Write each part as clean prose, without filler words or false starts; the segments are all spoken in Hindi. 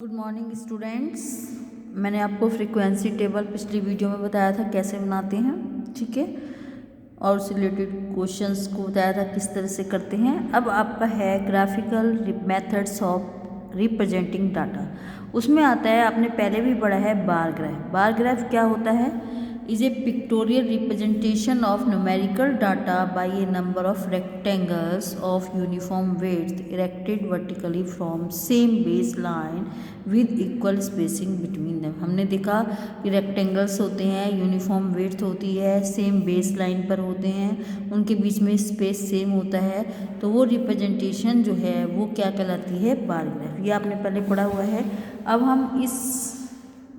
Good morning students. मैंने आपको फ्रीक्वेंसी टेबल पिछली वीडियो में बताया था कैसे बनाते हैं, ठीक है, और उससे रिलेटेड क्वेश्चंस को बताया था किस तरह से करते हैं। अब आपका है graphical methods of representing data. उसमें आता है, आपने पहले भी पढ़ा है, बार ग्राफ। बार ग्राफ क्या होता है? is a pictorial representation of numerical data by a number of rectangles of uniform width erected vertically from same baseline with equal spacing between them। हमने देखा कि रेक्टेंगल्स होते हैं, यूनिफॉर्म विड्थ होती है, सेम बेस लाइन पर होते हैं, उनके बीच में स्पेस सेम होता है, तो वो रिप्रेजेंटेशन जो है वो क्या कहलाती है? Bar graph. ये आपने पहले पढ़ा हुआ है। अब हम इस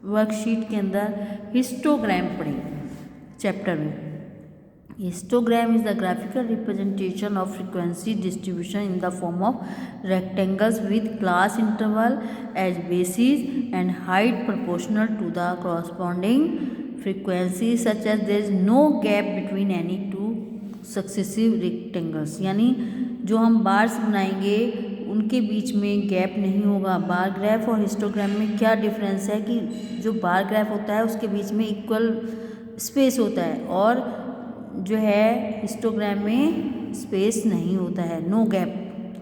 वर्कशीट के अंदर हिस्टोग्राम पढ़ेंगे चैप्टर में। Histogram is the graphical representation of frequency distribution in the form of rectangles with class interval as basis and height proportional to the corresponding frequency such as there is no gap between any two successive rectangles. यानी जो हम बार्स बनाएंगे उनके बीच में गैप नहीं होगा। बार ग्राफ और हिस्टोग्राम में क्या डिफरेंस है कि जो बार ग्राफ होता है उसके बीच में इक्वल स्पेस होता है और जो है हिस्टोग्राम में स्पेस नहीं होता है, नो गैप,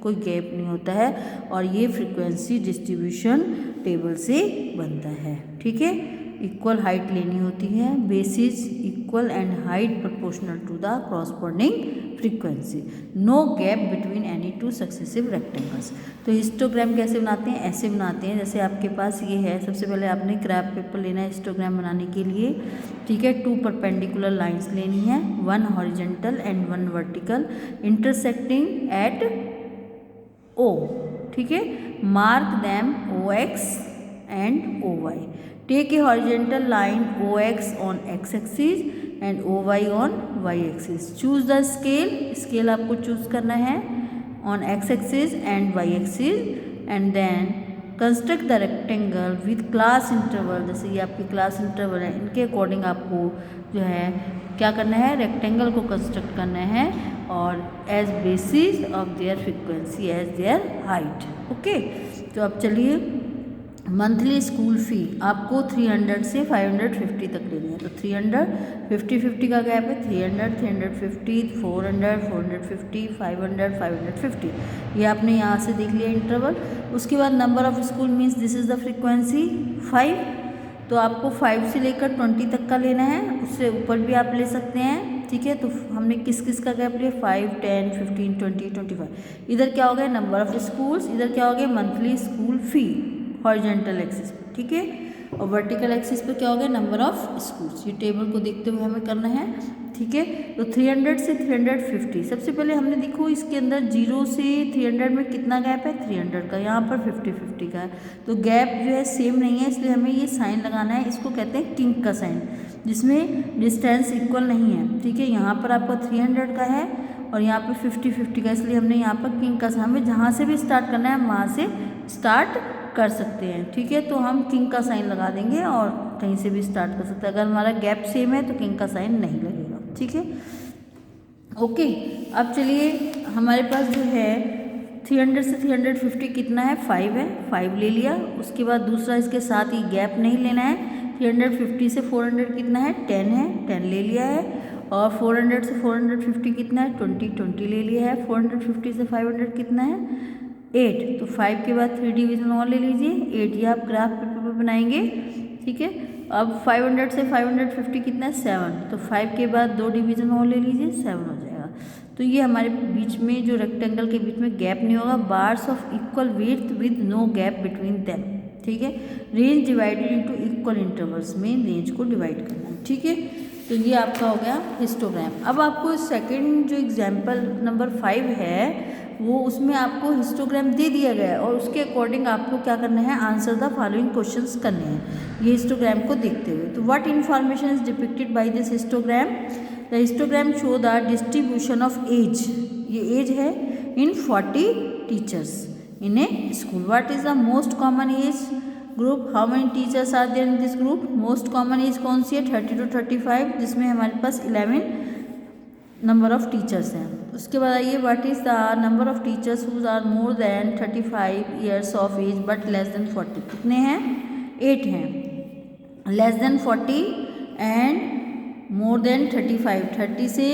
कोई गैप नहीं होता है, और ये फ्रीक्वेंसी डिस्ट्रीब्यूशन टेबल से बनता है, ठीक है। इक्वल हाइट लेनी होती है, basis equal and height proportional to the corresponding frequency, no gap between any two successive rectangles. तो हिस्टोग्राम कैसे बनाते हैं? ऐसे बनाते हैं जैसे आपके पास ये है। सबसे पहले आपने क्राफ्ट पेपर लेना है हिस्टोग्राम बनाने के लिए, ठीक है। 2 परपेंडिकुलर लाइंस लेनी है, 1 horizontal and 1 vertical, intersecting at O, ठीक है। Mark them OX and OY। Take a horizontal line OX on X axis and OY on Y axis. Choose the scale, scale आपको चूज करना है on X axis and Y axis, and then construct the rectangle with class interval. जैसे ये आपकी क्लास इंटरवल है, इनके अकॉर्डिंग आपको जो है क्या करना है? रेक्टेंगल को कंस्ट्रक्ट करना है और as basis of their frequency as their height, okay. तो अब चलिए, मंथली स्कूल फ़ी आपको 300 से 550 तक लेनी है। तो 300, 50-50 का गैप है, 300, 350, 400, 450, 500, 550। ये आपने यहाँ से देख लिया इंटरवल। उसके बाद number of school means this is the frequency 5। तो आपको 5 से लेकर 20 तक का लेना है, उससे ऊपर भी आप ले सकते हैं, ठीक है। तो हमने किस किस का गैप लिया? 5, 10, 15, 20, 25। इधर क्या हो गया? Number of schools. इधर क्या हो गया? मंथली स्कूल फ़ी हॉरिजेंटल एक्सिस पे, ठीक है। और वर्टिकल एक्सिस पे क्या हो गया? Number of schools. ये टेबल को देखते हुए हमें करना है, ठीक है। तो 300 से 350, सबसे पहले हमने देखो इसके अंदर 0 से 300 में कितना गैप है? 300 का। यहाँ पर 50-50 का है, तो गैप जो है सेम नहीं है, इसलिए हमें ये साइन लगाना है। इसको कहते हैं किंग का साइन, जिसमें डिस्टेंस इक्वल नहीं है, ठीक है। यहाँ पर आपका 300 का है और यहाँ पर 50-50 का, इसलिए हमने यहाँ पर किंग का साइन, हमें जहाँ से भी स्टार्ट करना है वहाँ से स्टार्ट कर सकते हैं, ठीक है। तो हम किंग का साइन लगा देंगे और कहीं से भी स्टार्ट कर सकते हैं। अगर हमारा गैप सेम है तो किंग का साइन नहीं लगेगा, ठीक है, ओके। अब चलिए, हमारे पास जो है 300 से 350 कितना है? 5 है, 5 ले लिया। उसके बाद दूसरा इसके साथ ही गैप नहीं लेना है। 350 से 400 कितना है? 10 है, 10 ले लिया है। और 400 से 450 कितना है? 20 ले लिया है। 450 से 500 कितना है? 8। तो 5 के बाद 3 डिवीजन और ले लीजिए, 8। ये आप ग्राफ पेपर पर बनाएंगे, ठीक है। अब 500 से 550 कितना है? 7। तो 5 के बाद 2 डिवीजन और ले लीजिए, 7 हो जाएगा। तो ये हमारे बीच में जो रेक्टेंगल के बीच में गैप नहीं होगा। Bars of equal width with no gap between them, ठीक है। Range divided into equal intervals में रेंज को डिवाइड करना है, ठीक है। तो ये आपका हो गया हिस्टोग्राम। अब आपको सेकंड जो एग्जाम्पल नंबर 5 है वो, उसमें आपको हिस्टोग्राम दे दिया गया है और उसके अकॉर्डिंग आपको क्या करना है? आंसर द फॉलोइंग क्वेश्चंस करने हैं ये हिस्टोग्राम को देखते हुए। तो what information is depicted by this histogram? The histogram show the distribution of age, ये एज है, in 40 teachers in a school. What is the most common age group? How many teachers are there in this group? Most common age कौन सी है? 30 to 35, जिसमें हमारे पास 11 नंबर ऑफ़ टीचर्स हैं। उसके बाद आइए, what is the number of teachers who are more than 35 years of age but less than 40। कितने हैं? 8 हैं। Less than 40 and more than 35, 30 से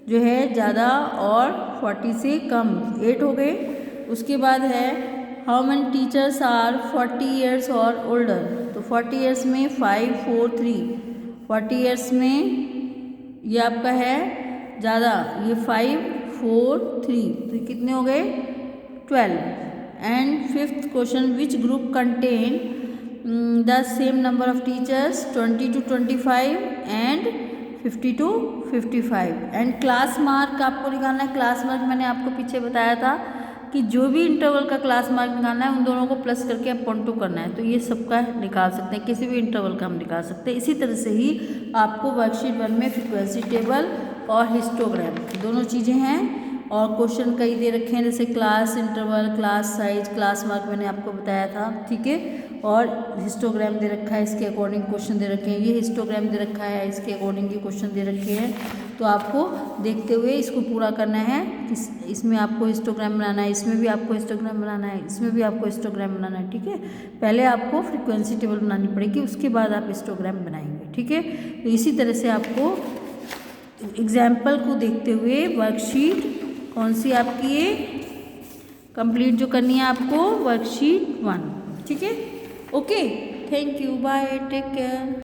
जो है ज़्यादा और 40 से कम, 8 हो गए। उसके बाद है how many teachers are 40 years और ओल्डर। तो 40 ईयर्स में 5 4 3, 40 ईयर्स में ये आपका है ज़्यादा, ये 5 4 3, तो ये कितने हो गए? 12। And fifth question, which group contain the same number of teachers 20 to 25 and 50 to 55। And class mark आपको निकालना है। क्लास मार्क मैंने आपको पीछे बताया था कि जो भी इंटरवल का क्लास मार्क निकालना है उन दोनों को प्लस करके आप पॉइंट करना है। तो ये सबका निकाल सकते हैं, किसी भी इंटरवल का हम निकाल सकते हैं। इसी तरह से ही आपको वर्कशीट 1 में फ्रीक्वेंसी टेबल और हिस्टोग्राम दोनों चीज़ें हैं, और क्वेश्चन कई दे रखे हैं, जैसे class interval, class size, class mark मैंने आपको बताया था, ठीक है। और हिस्टोग्राम दे रखा है, इसके अकॉर्डिंग क्वेश्चन दे रखे हैं। ये हिस्टोग्राम दे रखा है, इसके अकॉर्डिंग ये क्वेश्चन दे रखे हैं। तो आपको देखते हुए इसको पूरा करना है। इसमें आपको हिस्टोग्राम बनाना है, इसमें भी आपको हिस्टोग्राम बनाना है, इसमें भी आपको हिस्टोग्राम बनाना है, ठीक है। पहले आपको फ्रीक्वेंसी टेबल बनानी पड़ेगी, उसके बाद आप हिस्टोग्राम बनाएंगे, ठीक है। तो इसी तरह से आपको एग्जाम्पल को देखते हुए वर्कशीट कौन सी आपकी ये कंप्लीट जो करनी है आपको, वर्कशीट 1, ठीक है। Okay, thank you, bye, take care.